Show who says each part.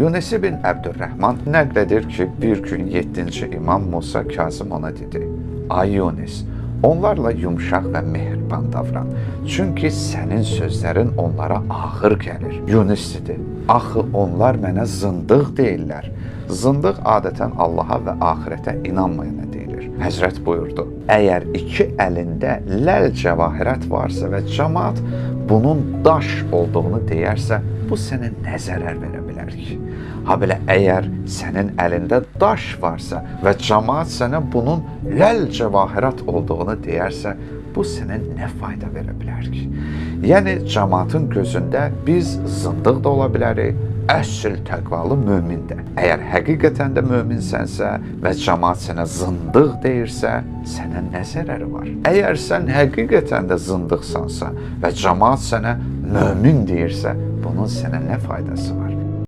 Speaker 1: Yunus ibn Əbdürrəhman nəql edir ki, bir gün 7-ci imam Musa Kazım ona dedi: "Ay Yunus, onlarla yumşaq və mehriban davran. Çünki sənin sözlərin onlara ağır gəlir." Yunus dedi: "Axı onlar mənə zındıq deyirlər." Zındıq adətən Allaha və axirətə inanmayana deyilir. Həzrət buyurdu: "Əgər iki əlində ləl cəvahirət varsa və cəmaət bunun daş olduğunu deyərsə, bu sənə nə zərər verə bilər ki? Ha belə əgər sənin əlində daş varsa və cəmaət sənə bunun ləl cəvahirət olduğunu deyərsə, bu sənə nə fayda verə bilər ki?" Yəni cəmaətin gözündə biz zındıq da ola bilərik, əsl təqvalı mömin də. Əgər həqiqətən də möminsənsə və cəmaət sənə zındıq deyirsə, sənə nə zərəri var? Əgər sən həqiqətən də zındıqsansa və cəmaət sənə mömin deyirsə, bunun sənə nə faydası var?